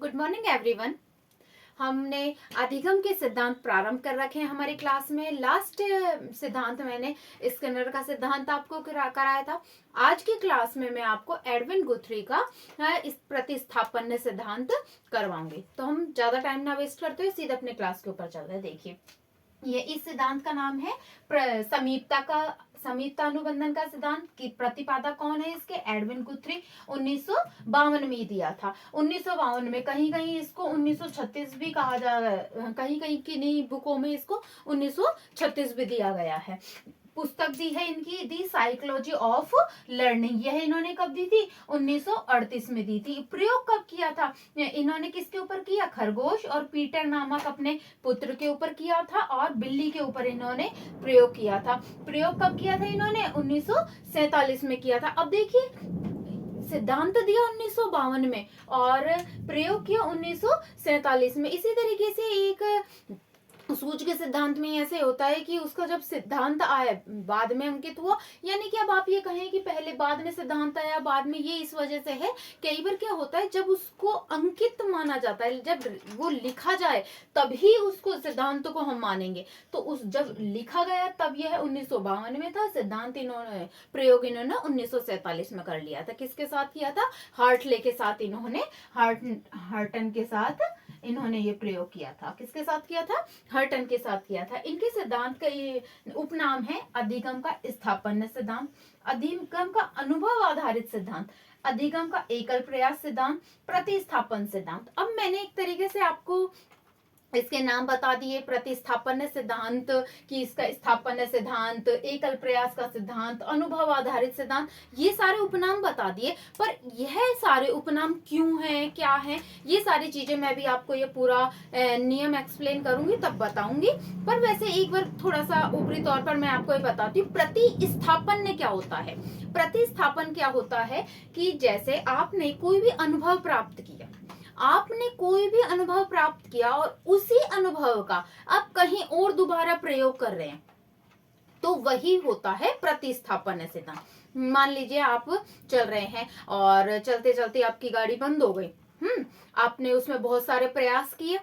Good morning everyone. हमने अधिगम के सिद्धांत प्रारंभ कर रखे हैं हमारी क्लास में। लास्ट सिद्धांत मैंने स्किनर का सिद्धांत आपको कराया था। आज की क्लास में मैं आपको एडविन गुथ्री का इस प्रतिस्थापन सिद्धांत करवाऊंगी। तो हम ज्यादा टाइम ना वेस्ट करते हुए सीधे अपने क्लास के ऊपर चल रहे हैं। देखिए, ये इस सिद्धांत का नाम है समीपता अनुबंधन का सिद्धांत। की प्रतिपादक कौन है इसके? एडविन गुथ्री। 1952 में दिया था। 1952 में, कहीं कहीं इसको 1936 भी कहा जा रहा है, कहीं कहीं किन्हीं बुकों में इसको 1936 भी दिया गया है। पुस्तक दी है इनकी दी साइकोलॉजी ऑफ लर्निंग। यह इन्होंने कब दी थी? 1938 में दी थी। प्रयोग कब किया था इन्होंने? किसके ऊपर किया? खरगोश और पीटर नामक अपने पुत्र के ऊपर किया था, और बिल्ली के ऊपर इन्होंने प्रयोग किया था। प्रयोग कब किया था इन्होंने? 1947 में किया था। अब देखिए, सिद्धांत दिया 1952 में और प्रयोग किया 1947 में। इसी तरीके से एक सूझ के सिद्धांत में ऐसे होता है कि उसका जब सिद्धांत आया बाद में अंकित हुआ, यानी कि अब आप ये कहें कि पहले बाद में सिद्धांत आया बाद में, ये इस वजह से है। कई बार क्या होता है, जब उसको अंकित माना जाता है, जब वो लिखा जाए तभी उसको सिद्धांत को हम मानेंगे। तो उस जब लिखा गया तब यह 1952 में था। सिद्धांत इन्होंने प्रयोग इन्होंने 1947 में कर लिया था। किसके साथ किया था? हार्टले के साथ इन्होंने, हार्टन के साथ इन्होंने ये प्रयोग किया था। किसके साथ किया था? हर्टन के साथ किया था। इनके सिद्धांत का ये उपनाम है अधिगम का स्थापन सिद्धांत, अधिगम का अनुभव आधारित सिद्धांत, अधिगम का एकल प्रयास सिद्धांत, प्रतिस्थापन सिद्धांत। अब मैंने एक तरीके से आपको इसके नाम बता दिए। प्रतिस्थापन सिद्धांत की इसका स्थापन सिद्धांत, एकल प्रयास का सिद्धांत, अनुभव आधारित सिद्धांत, ये सारे उपनाम बता दिए। पर यह सारे उपनाम क्यों हैं, क्या हैं, ये सारी चीजें मैं भी आपको ये पूरा नियम एक्सप्लेन करूंगी तब बताऊंगी। पर वैसे एक बार थोड़ा सा ऊपरी तौर पर मैं आपको ये बताती हूँ प्रतिस्थापन क्या होता है। प्रतिस्थापन क्या होता है कि जैसे आपने कोई भी अनुभव प्राप्त किया, आपने कोई भी अनुभव प्राप्त किया और उसी अनुभव का आप कहीं और दोबारा प्रयोग कर रहे हैं, तो वही होता है प्रतिस्थापन सिद्धांत। मान लीजिए आप चल रहे हैं और चलते चलते आपकी गाड़ी बंद हो गई। आपने उसमें बहुत सारे प्रयास किए,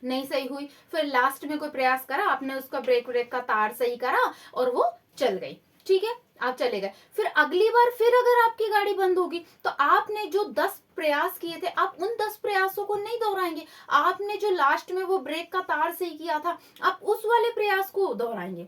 नहीं सही हुई। फिर लास्ट में कोई प्रयास करा, आपने उसका ब्रेक का तार सही करा और वो चल गई। ठीक है, आप चले गए। फिर अगली बार फिर अगर आपकी गाड़ी बंद होगी तो आपने जो 10 प्रयास किए थे, आप उन 10 प्रयासों को नहीं दोहराएंगे। आपने जो लास्ट में वो ब्रेक का तार सही किया था, आप उस वाले प्रयास को दोहराएंगे।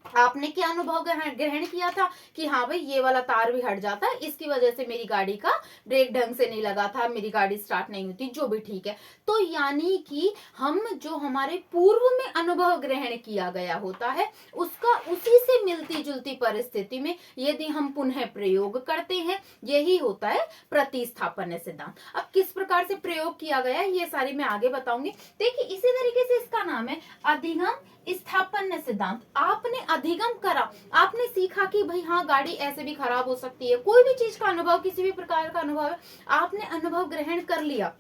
आपने क्या अनुभव ग्रहण किया था कि हाँ भाई, ये वाला तार भी हट जाता है, इसकी वजह से मेरी गाड़ी का ब्रेक ढंग से नहीं लगा था, मेरी गाड़ी स्टार्ट नहीं होती, जो भी ठीक है। तो यानी कि हम जो हमारे पूर्व में अनुभव ग्रहण किया गया होता है, उसका उसी से मिलती जुलती परिस्थिति में यदि हम पुनः प्रयोग करते हैं, यही होता है प्रतिस्थापन सिद्धांत। अब किस प्रकार से प्रयोग किया गया ये सारी मैं आगे बताऊंगी। देखिए, इसी तरीके से इसका नाम है अधिगम स्थापन सिद्धांत। आपने अधिगम करा, आपने सीखा कि भाई हाँ, गाड़ी ऐसे भी खराब हो सकती है। कोई भी चीज का अनुभव, किसी भी प्रकार का अनुभव है, आपने अनुभव ग्रहण कर लिया,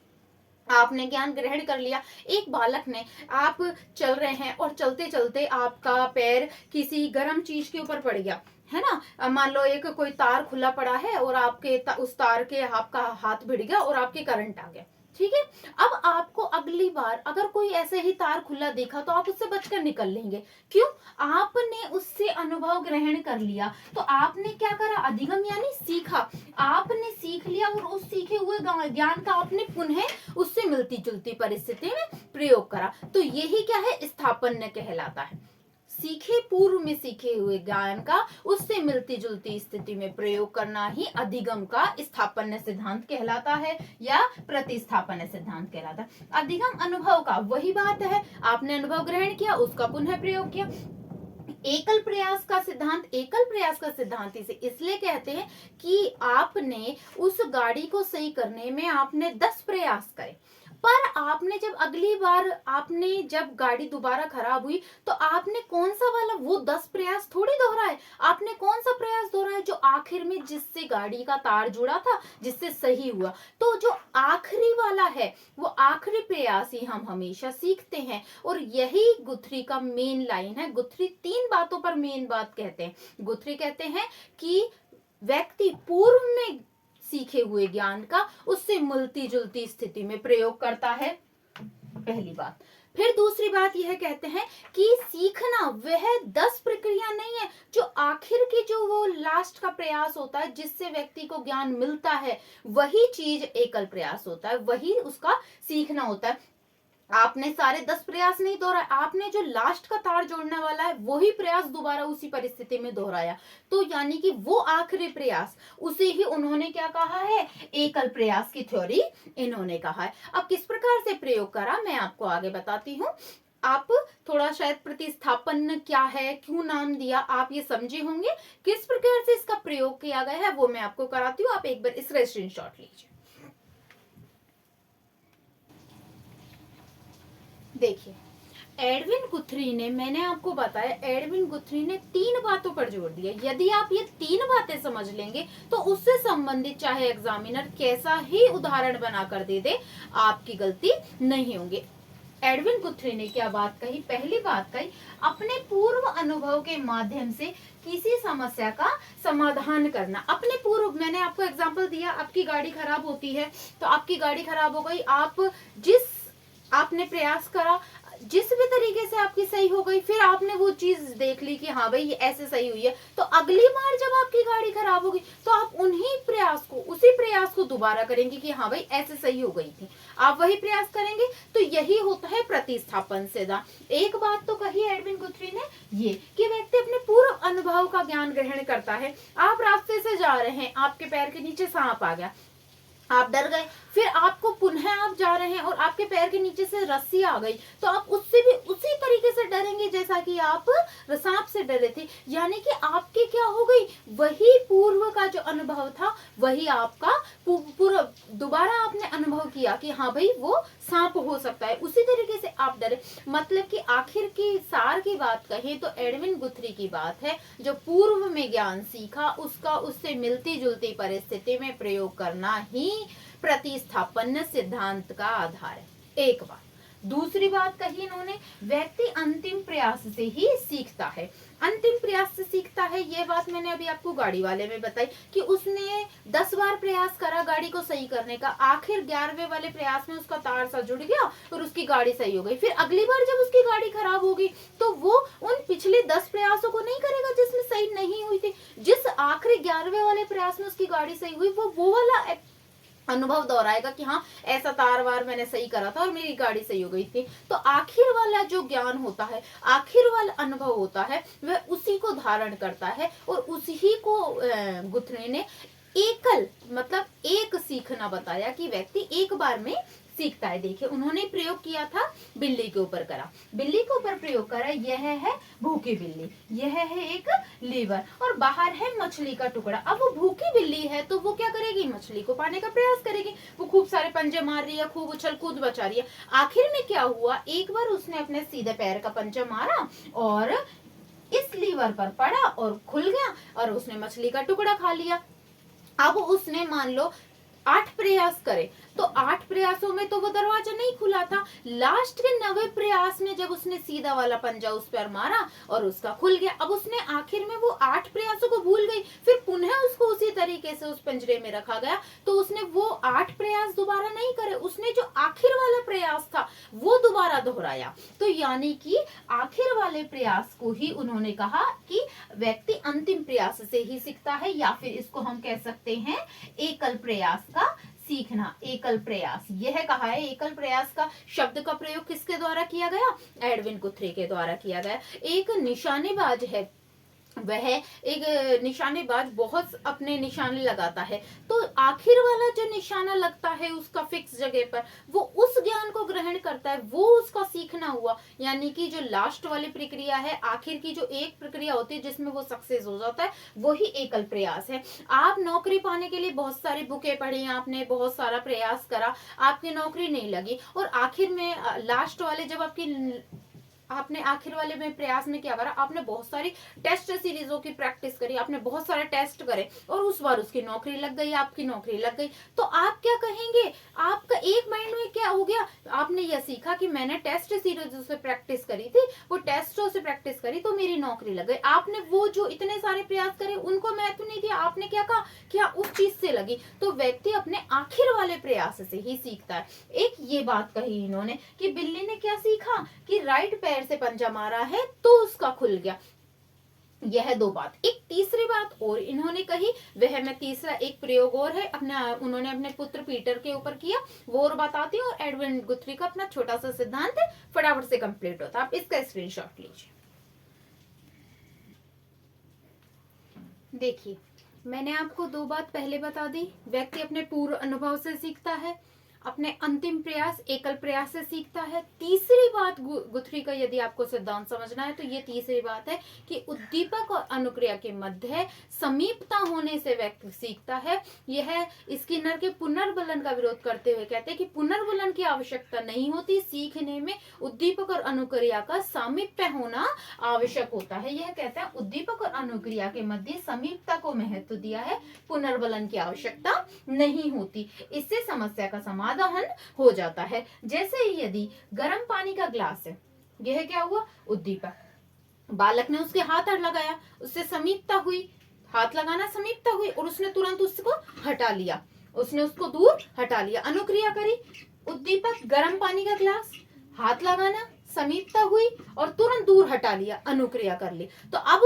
आपने ज्ञान ग्रहण कर लिया। एक बालक ने, आप चल रहे हैं और चलते चलते आपका पैर किसी गर्म चीज के ऊपर पड़ गया, है ना। मान लो एक कोई तार खुला पड़ा है और आपके उस तार के आपका हाथ भिड़ गया और आपके करंट आ गया। ठीक है, अब आपको अगली बार अगर कोई ऐसे ही तार खुला देखा तो आप उससे बचकर निकल लेंगे। क्यों? आपने उससे अनुभव ग्रहण कर लिया। तो आपने क्या करा? अधिगम यानी सीखा। आपने सीख लिया और उस सीखे हुए ज्ञान का आपने पुनः उससे मिलती जुलती परिस्थिति में प्रयोग करा। तो यही क्या है? स्थापन कहलाता है। सीखे, पूर्व में सीखे हुए ज्ञान का उससे मिलती जुलती स्थिति में प्रयोग करना ही अधिगम का स्थापन सिद्धांत कहलाता है या प्रतिस्थापन सिद्धांत कहलाता है। अधिगम अनुभव का वही बात है, आपने अनुभव ग्रहण किया, उसका पुनः प्रयोग किया। एकल प्रयास का सिद्धांत, एकल प्रयास का सिद्धांत इसे इसलिए कहते हैं कि आपने उस गाड़ी को सही करने में आपने 10 प्रयास करे, पर आपने जब अगली बार आपने जब गाड़ी दोबारा खराब हुई तो आपने कौन सा वाला, वो 10 प्रयास थोड़ी दोहराए। आपने कौन सा प्रयास दोहराया? जो आखिर में जिससे गाड़ी का तार जुड़ा था, जिससे सही हुआ। तो जो आखिरी वाला है, वो आखिरी प्रयास ही हम हमेशा सीखते हैं। और यही गुथ्री का मेन लाइन है। गुथ्री 3 बातों पर मेन बात कहते हैं। गुथ्री कहते हैं कि व्यक्ति पूर्व में सीखे हुए ज्ञान का उससे मिलती जुलती स्थिति में प्रयोग करता है, पहली बात। फिर दूसरी बात यह कहते हैं कि सीखना वह 10 प्रक्रिया नहीं है, जो आखिर की जो वो लास्ट का प्रयास होता है जिससे व्यक्ति को ज्ञान मिलता है, वही चीज एकल प्रयास होता है, वही उसका सीखना होता है। आपने सारे 10 प्रयास नहीं दोहराए, आपने जो लास्ट का तार जोड़ने वाला है वही प्रयास दोबारा उसी परिस्थिति में दोहराया, तो यानी कि वो आखिरी प्रयास, उसे ही उन्होंने क्या कहा है, एकल प्रयास की थ्योरी इन्होंने कहा है। अब किस प्रकार से प्रयोग करा मैं आपको आगे बताती हूँ। आप थोड़ा शायद प्रतिस्थापन क्या है, क्यों नाम दिया, आप ये समझे होंगे। किस प्रकार से इसका प्रयोग किया गया है वो मैं आपको कराती हूँ, आप एक बार इसका स्क्रीनशॉट लीजिए। देखिए, एडविन गुथ्री ने, मैंने आपको बताया, एडविन गुथ्री ने 3 बातों पर जोर दिया। यदि आप ये 3 बातें समझ लेंगे तो उससे संबंधित चाहे एग्जामिनर कैसा ही उदाहरण बनाकर दे दे, आपकी गलती नहीं होगी। एडविन गुथ्री ने क्या बात कही, पहली बात कही, अपने पूर्व अनुभव के माध्यम से किसी समस्या का समाधान करना। अपने पूर्व, मैंने आपको एग्जाम्पल दिया, आपकी गाड़ी खराब होती है, तो आपकी गाड़ी खराब हो गई, आपने प्रयास करा, जिस भी तरीके से आपकी सही हो गई, फिर आपने वो चीज देख ली कि हाँ भाई ये ऐसे सही हुई है, तो अगली बार जब आपकी गाड़ी खराब होगी तो आप उसी प्रयास को दोबारा करेंगे कि हाँ भाई ऐसे सही हो गई थी, आप वही प्रयास करेंगे। तो यही होता है प्रतिस्थापन सिद्धांत। एक बात तो कही एडविन गुथ्री ने, ये कि व्यक्ति अपने पूर्व अनुभव का ज्ञान ग्रहण करता है। आप रास्ते से जा रहे हैं, आपके पैर के नीचे सांप आ गया, आप डर गए, फिर आपको पुनः आप जा रहे हैं और आपके पैर के नीचे से रस्सी आ गई, तो आप उससे भी उसी तरीके से डरेंगे जैसा कि आप सांप से डरे थे। यानी कि आपके क्या हो गई, वही पूर्व का जो अनुभव था वही आपका पूरा दोबारा आपने अनुभव किया कि हाँ भाई वो सांप हो सकता है, उसी तरीके से आप डरे। मतलब कि आखिर की सार की बात कहें तो एडविन गुथ्री की बात है, जो पूर्व में ज्ञान सीखा उसका उससे मिलती जुलती परिस्थिति में प्रयोग करना ही प्रतिस्थापन सिद्धांत का आधार है। एक बात। दूसरी बात कही इन्होंने, व्यक्ति अंतिम प्रयास से ही सीखता है। अंतिम प्रयास से सीखता है, ये बात मैंने अभी आपको गाड़ी वाले में बताई कि उसने 10 बार प्रयास करा गाड़ी को सही करने का, आखिर 11वें वाले प्रयास में उसका तार सा जुड़ गया और उसकी गाड़ी सही हो गई। फिर अगली बार जब उसकी गाड़ी खराब होगी तो वो उन पिछले 10 प्रयासों को नहीं करेगा जिसमें सही नहीं हुई थी। जिस आखिरी 11वें वाले प्रयास में उसकी गाड़ी सही हुई, वो वाला अनुभव दोहराएगा कि हाँ ऐसा तार वार मैंने सही करा था और मेरी गाड़ी सही हो गई थी। तो आखिर वाला जो ज्ञान होता है, आखिर वाला अनुभव होता है, वह उसी को धारण करता है और उसी को गुथ्री ने एकल मतलब एक सीखना बताया कि व्यक्ति एक बार में सीखता है। देखिए उन्होंने प्रयोग किया था, बिल्ली के ऊपर करा, बिल्ली के ऊपर प्रयोग करा, यह है भूखी बिल्ली, यह है एक लीवर और बाहर है मछली का टुकड़ा। अब वो भूखी बिल्ली है तो वो क्या करेगी, मछली को पाने का प्रयास करेगी। वो खूब सारे पंजे मार रही है, खूब उछल कूद बचा रही है। आखिर में क्या हुआ, एक बार उसने अपने सीधे पैर का पंजा मारा और इस लीवर पर पड़ा और खुल गया और उसने मछली का टुकड़ा खा लिया। अब उसने मान लो 8 प्रयास करे तो 8 प्रयासों में तो वो दरवाजा नहीं खुला था। लास्ट के 9वें प्रयास में जब उसने सीधा वाला पंजा उस पर मारा और उसका खुल गया। अब उसने आखिर में वो 8 प्रयासों को भूल गई, फिर पुनः उसको उसी तरीके से उस पिंजरे में रखा गया, तो उसने वो 8 प्रयास दोबारा नहीं करे, उसने जो आखिर वाला प्रयास था वो दोबारा दोहराया। तो यानी कि आखिर वाले प्रयास को ही उन्होंने कहा कि व्यक्ति अंतिम प्रयास से ही सीखता है, या फिर इसको हम कह सकते हैं एकल प्रयास का सीखना। एकल प्रयास यह कहा है, एकल प्रयास का शब्द का प्रयोग किसके द्वारा किया गया, एडविन गुथ्री के द्वारा किया गया। एक निशानेबाज है, वह एक निशानेबाज बहुत अपने निशाने लगाता है, तो आखिर वाला जो निशाना लगता है उसका फिक्स जगह पर, वो उस ज्ञान को ग्रहण करता है, वो उसका सीखना हुआ। यानी कि जो लास्ट वाली प्रक्रिया है, आखिर की जो एक प्रक्रिया होती है जिसमें वो सक्सेस हो जाता है, वही एकल प्रयास है। आप नौकरी पाने के लिए बहुत सारी बुकें पढ़ी, आपने बहुत सारा प्रयास करा, आपकी नौकरी नहीं लगी और आखिर में लास्ट वाले जब आपकी आपने आखिर वाले में प्रयास में क्या करा, आपने बहुत सारी टेस्ट सीरीजों की प्रैक्टिस करी, आपने बहुत सारे टेस्ट करे और उस बार उसकी नौकरी लग गई, आपकी नौकरी लग गई, तो आप क्या कहेंगे, आपका एक माइंड में क्या हो गया, आपने यह सीखा कि मैंने टेस्ट सीरीजों से प्रैक्टिस करी थी, वो टेस्टों से प्रैक्टिस करी तो मेरी नौकरी लग गई। आपने वो जो इतने सारे प्रयास करे उनको महत्व नहीं दिया, आपने क्या कहा क्या उस चीज से लगी। तो व्यक्ति अपने आखिर वाले प्रयास से ही सीखता है। एक ये बात कही इन्होंने कि बिल्ली ने क्या सीखा कि राइट पैर से पंजा मारा है तो उसका खुल गया। यह दो बात। एक तीसरी बात और इन्होंने कही, वह मैं तीसरा एक प्रयोग और है उन्होंने अपने पुत्र पीटर के ऊपर किया, वो और बताती हूँ। और एडविन गुथ्री का अपना छोटा सा सिद्धांत है, फटाफट से कंप्लीट होता है। आप इसका स्क्रीनशॉट लीजिए। देखिए, मैंने आपको दो बात पहले बता दी, व्यक्ति अपने पूर्व अनुभव से सीखता है, अपने अंतिम प्रयास एकल प्रयास से सीखता है। तीसरी बात गुथ्री का यदि आपको सिद्धांत समझना है तो ये तीसरी बात है कि उद्दीपक और अनुक्रिया के मध्य समीपता होने से व्यक्ति सीखता है। यह स्किनर के पुनर्बलन का विरोध करते हुए कहते हैं कि पुनर्बलन की आवश्यकता नहीं होती, सीखने में उद्दीपक और अनुक्रिया का सामीप्य होना आवश्यक होता है। यह कहता है उद्दीपक और अनुक्रिया के मध्य समीपता को महत्व दिया है, पुनर्बलन की आवश्यकता नहीं होती। इससे समस्या का समाधान हो जाता है। जैसे यदि गर्म पानी का ग्लास है, यह क्या हुआ, उद्दीपक, बालक ने उसके हाथ लगाया, उससे समीपता हुई, हाथ लगाना समीपता हुई और उसने तुरंत उसको हटा लिया, उसने उसको दूर हटा लिया। अनुक्रिया करी, उद्दीपक गर्म पानी का ग्लास, हाथ लगाना, समीपता हुई और तुरंत दूर हटा लिया, अनुक्रिया कर ली। तो अब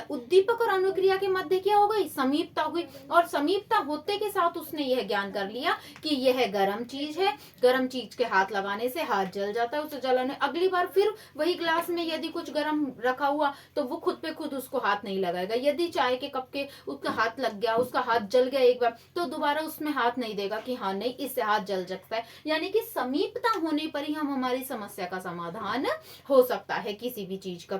उद्दीपक और अनुक्रिया के मध्य क्या हो गई, समीपता हुई। और समीपता होते के साथ उसने यह ज्ञान कर लिया कि यह गर्म चीज है, गर्म चीज के हाथ लगाने से हाथ जल जाता है, उसे जलाने। अगली बार फिर वही ग्लास में यदि कुछ गर्म रखा हुआ तो वो खुद पे खुद उसको हाथ नहीं लगाएगा। यदि चाय के कप के उसका हाथ लग गया, उसका हाथ जल गया एक बार, तो दोबारा उसमें हाथ नहीं देगा कि हाँ नहीं इससे हाथ जल सकता है। यानी कि समीपता होने पर ही हम हमारी समस्या का समाधान हो सकता है किसी भी चीज का।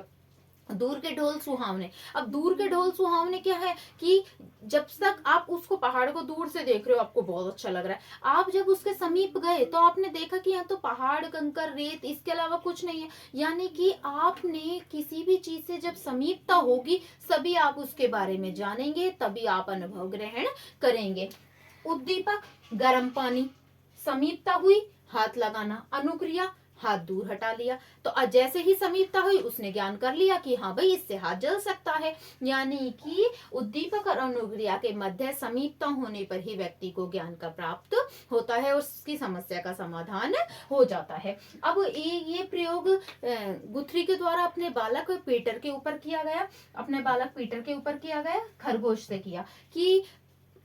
दूर के ढोल सुहावने। अब दूर के ढोल सुहावने क्या है कि जब तक आप उसको पहाड़ को दूर से देख रहे हो आपको बहुत अच्छा लग रहा है, आप जब उसके समीप गए तो आपने देखा कि यहाँ तो पहाड़, कंकर, रेत, इसके अलावा कुछ नहीं है। यानी कि आपने किसी भी चीज से जब समीपता होगी सभी आप उसके बारे में जानेंगे, तभी आप अनुभव ग्रहण करेंगे। उद्दीपक गर्म पानी, समीपता हुई, हाथ लगाना, अनुक्रिया हाथ दूर हटा लिया। तो जैसे ही समीपता हुई उसने ज्ञान कर लिया कि हाँ भाई इससे हाथ जल सकता है। यानी कि उद्दीपक और अनुक्रिया के मध्य समीपता होने पर ही व्यक्ति को ज्ञान का प्राप्त होता है, उसकी समस्या का समाधान हो जाता है। अब ये प्रयोग गुथ्री के द्वारा अपने बालक पीटर के ऊपर किया गया, अपने बालक पीटर के ऊपर किया गया, खरगोश से किया कि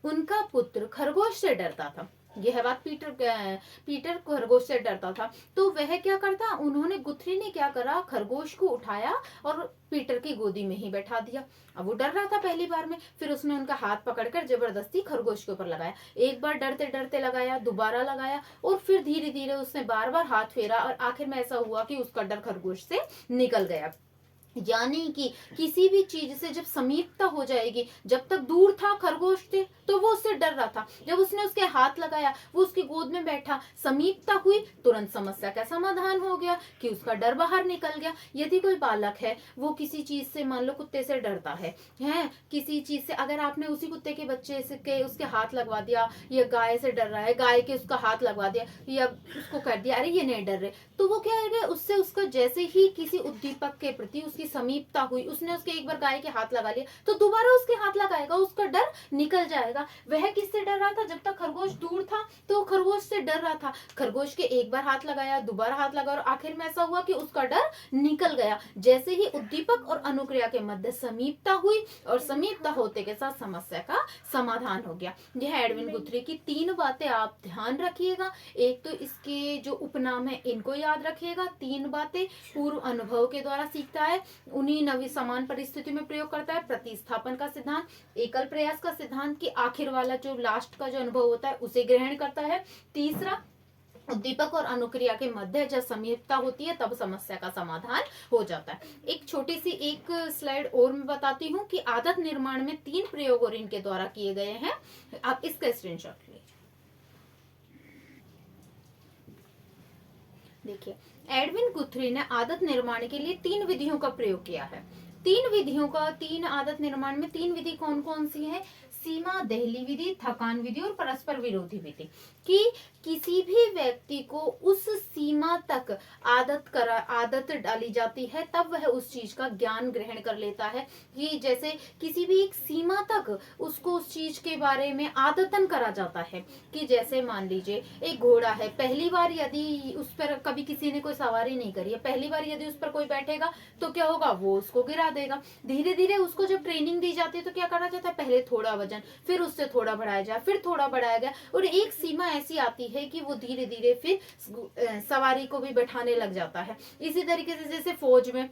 उनका पुत्र खरगोश से डरता था। यह बात पीटर खरगोश से डरता था, तो वह क्या करता, उन्होंने गुथ्री ने क्या करा, खरगोश को उठाया और पीटर की गोदी में ही बैठा दिया। अब वो डर रहा था पहली बार में, फिर उसने उनका हाथ पकड़कर जबरदस्ती खरगोश के ऊपर लगाया। एक बार डरते डरते लगाया, दोबारा लगाया और फिर धीरे धीरे उसने बार बार हाथ फेरा और आखिर में ऐसा हुआ कि उसका डर खरगोश से निकल गया। यानी कि किसी भी चीज से जब समीपता हो जाएगी, जब तक दूर था खरगोश से तो वो उससे डर रहा था, जब उसने उसके हाथ लगाया, वो उसकी गोद में बैठा, समीपता हुई, तुरंत समस्या का समाधान हो गया कि उसका डर बाहर निकल गया। यदि कोई बालक है वो किसी चीज से, मान लो कुत्ते से डरता है किसी चीज से, अगर आपने उसी कुत्ते के बच्चे से के उसके हाथ लगवा दिया, या गाय से डर रहा है, गाय के उसका हाथ लगवा दिया, या उसको कर दिया अरे ये नहीं डर रहे, तो वो क्या है, उससे उसका जैसे ही किसी उद्दीपक के प्रति उसकी समीपता हुई, उसने उसके एक बार गाय के हाथ लगा लिया तो दोबारा उसके हाथ लगाएगा, उसका डर निकल जाएगा। वह किससे डर रहा था, जब तक खरगोश दूर था तो खरगोश से डर रहा था, खरगोश के एक बार हाथ लगाया, दोबारा हाथ लगाया और आखिर में ऐसा हुआ कि उसका डर निकल गया। जैसे ही उद्दीपक और अनुक्रिया के मध्य समीपता हुई और समीपता होते के साथ समस्या का समाधान हो गया। यह एडविन गुथ्री की 3 बातें आप ध्यान रखिएगा। एक तो इसके जो उपनाम है इनको याद रखिएगा, 3 बातें पूर्व अनुभव के द्वारा सीखता है, उन्हीं नवी समान परिस्थिति में प्रयोग करता है, प्रतिस्थापन का सिद्धांत, एकल प्रयास का सिद्धांत की आखिर वाला जो लास्ट का जो अनुभव होता है उसे ग्रहण करता है। तीसरा, उद्दीपक और अनुक्रिया के मध्य जब समीपता होती है तब समस्या का समाधान हो जाता है। एक छोटी सी एक स्लाइड और मैं बताती हूँ कि आदत निर्माण में 3 प्रयोग और इनके द्वारा किए गए हैं, आप इसका स्क्रीनशॉट लीजिए। देखिए, एडविन गुथ्री ने आदत निर्माण के लिए 3 विधियों का प्रयोग किया है। 3 विधियों का, 3 आदत निर्माण में 3 विधि कौन कौन सी है? सीमा दहली विधि, थकान विधि और परस्पर विरोधी विधि। कि किसी भी व्यक्ति को उस सीमा तक आदत डाली जाती है, तब वह उस चीज का ज्ञान ग्रहण कर लेता है। कि जैसे किसी भी एक सीमा तक उसको उस चीज के बारे में आदतन करा जाता है। कि जैसे मान लीजिए एक घोड़ा है, पहली बार यदि उस पर कभी किसी ने कोई सवारी नहीं करी है, पहली बार यदि उस पर कोई बैठेगा तो क्या होगा? वो उसको गिरा देगा। धीरे धीरे उसको जब ट्रेनिंग दी जाती है तो क्या करा जाता है? पहले थोड़ा वजन, फिर उससे थोड़ा बढ़ाया जाए, फिर थोड़ा बढ़ाया गया, और एक सीमा ऐसी आती है कि वो धीरे धीरे फिर सवारी को भी बैठाने लग जाता है। इसी तरीके से जैसे फौज में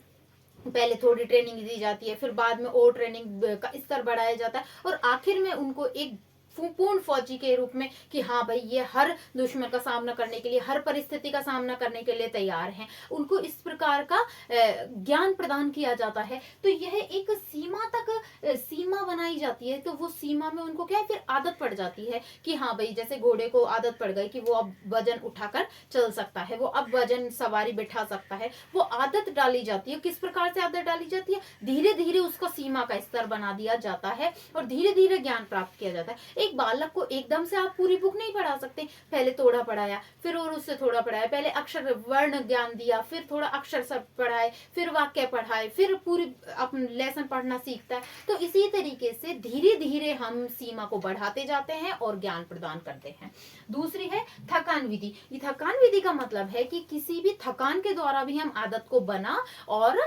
पहले थोड़ी ट्रेनिंग दी जाती है, फिर बाद में और ट्रेनिंग का स्तर बढ़ाया जाता है, और आखिर में उनको एक पूर्ण फौजी के रूप में कि हाँ भाई ये हर दुश्मन का सामना करने के लिए, हर परिस्थिति का सामना करने के लिए तैयार हैं, उनको इस प्रकार का ज्ञान प्रदान किया जाता है। तो यह एक सीमा तक सीमा बनाई जाती है, तो वो सीमा में उनको क्या है, फिर आदत पड़ जाती है कि हाँ भाई, जैसे घोड़े को आदत पड़ गई कि वो अब वजन उठाकर चल सकता है, वो अब वजन सवारी बैठा सकता है, वो आदत डाली जाती है। किस प्रकार से आदत डाली जाती है? धीरे धीरे उसका सीमा का स्तर बना दिया जाता है और धीरे धीरे ज्ञान प्राप्त किया जाता है। एक बालक को एकदम से आप पूरी बुक नहीं पढ़ा सकते, पहले थोड़ा पढ़ाया, फिर और उससे थोड़ा पढ़ाया, पहले अक्षर वर्ण ज्ञान दिया, फिर थोड़ा अक्षर सब पढ़ाए, फिर वाक्य पढ़ाए, फिर पूरी अपना लेसन पढ़ना सीखता है। तो इसी तरीके से धीरे धीरे हम सीमा को बढ़ाते जाते हैं और ज्ञान प्रदान करते हैं। दूसरी है थकान विधि। ये थकान विधि का मतलब है कि किसी भी थकान के द्वारा भी हम आदत को बना और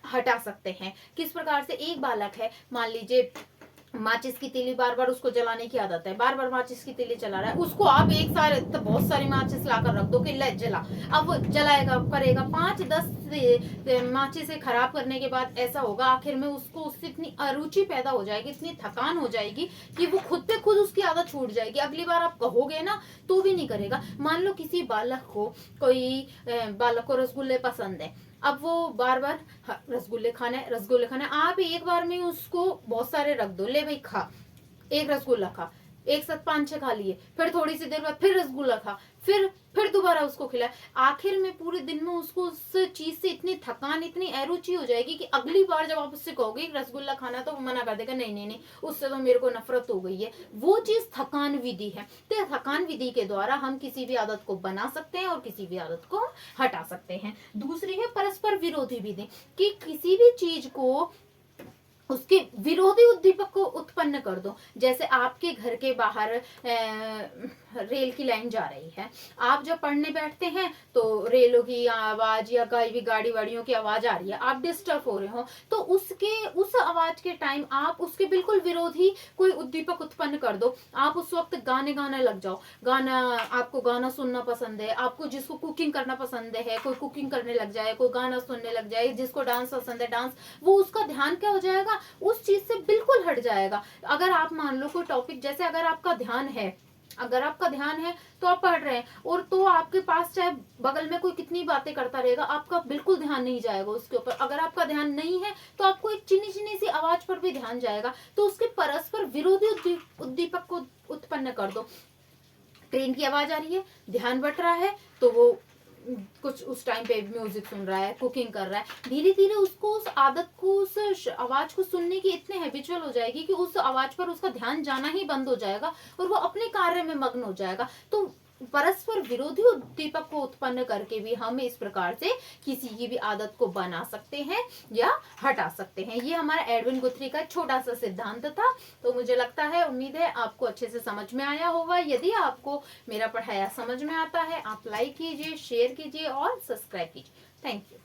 हटा सकते हैं। किस प्रकार से? एक बालक है, मान लीजिए माचिस की तीली बार बार उसको जलाने की आदत है, बार बार माचिस की तीली चला रहा है, उसको आप एक सारे तो बहुत सारी माचिस लाकर रख दो कि ले जला, अब वो जलाएगा, करेगा, 5-10 माचिस से खराब करने के बाद ऐसा होगा आखिर में उसको उससे इतनी अरुचि पैदा हो जाएगी, इतनी थकान हो जाएगी कि वो खुद पे खुद उसकी आदत छूट जाएगी, अगली बार आप कहोगे ना तो भी नहीं करेगा। मान लो किसी बालक को रसगुल्ले पसंद है, अब वो बार बार रसगुल्ले खाने, आप एक बार में उसको बहुत सारे रख दो, ले भाई खा, एक रसगुल्ला खा, एक साथ 5-6 खा लिए, फिर थोड़ी सी देर बाद फिर रसगुल्ला खा, फिर दोबारा उसको खिलाए, आखिर में पूरे दिन में उसको उस चीज से इतनी थकान, इतनी अरुचि हो जाएगी कि अगली बार जब आप उससे कहोगे रसगुल्ला खाना तो वो मना कर देगा, नहीं नहीं नहीं, उससे तो मेरे को नफरत हो गई है। वो चीज थकान विधि है। तो थकान विधि के द्वारा हम किसी भी आदत को बना सकते हैं और किसी भी आदत को हटा सकते हैं। दूसरी है परस्पर विरोधी विधि, कि किसी भी चीज को उसके विरोधी उद्दीपक को उत्पन्न कर दो। जैसे आपके घर के बाहर रेल की लाइन जा रही है, आप जब पढ़ने बैठते हैं तो रेलों की आवाज या गाड़ी वाड़ियों की आवाज आ रही है, आप डिस्टर्ब हो रहे हो, तो उस आवाज के टाइम आप उसके बिल्कुल विरोधी कोई उद्दीपक उत्पन्न कर दो। आप उस वक्त गाने लग जाओ, आपको गाना सुनना पसंद है, आपको जिसको कुकिंग करना पसंद है कोई कुकिंग करने लग जाए, कोई गाना सुनने लग जाए, जिसको डांस पसंद है डांस, वो उसका ध्यान क्या हो जाएगा, उस चीज से बिल्कुल हट जाएगा। अगर आप मान लो कोई टॉपिक, जैसे अगर आपका ध्यान है तो आप पढ़ रहे हैं, और तो आपके पास चाहे बगल में कोई कितनी बातें करता रहेगा, आपका बिल्कुल ध्यान नहीं जाएगा उसके ऊपर। अगर आपका ध्यान नहीं है तो आपको एक चिनी चिनी सी आवाज पर भी ध्यान जाएगा। तो उसके परस्पर विरोधी उद्दीपक को उत्पन्न कर दो। ट्रेन की आवाज आ रही है, ध्यान बट रहा है, तो वो कुछ उस टाइम पे म्यूजिक सुन रहा है, कुकिंग कर रहा है, धीरे धीरे उसको उस आदत को, उस आवाज को सुनने की इतने हैबिचुअल हो जाएगी कि उस आवाज पर उसका ध्यान जाना ही बंद हो जाएगा और वो अपने कार्य में मग्न हो जाएगा। तो परस्पर विरोधी उद्दीपक को उत्पन्न करके भी हम इस प्रकार से किसी की भी आदत को बना सकते हैं या हटा सकते हैं। ये हमारा एडविन गुथ्री का छोटा सा सिद्धांत था। तो मुझे लगता है, उम्मीद है आपको अच्छे से समझ में आया होगा। यदि आपको मेरा पढ़ाया समझ में आता है, आप लाइक कीजिए, शेयर कीजिए और सब्सक्राइब कीजिए। Thank you.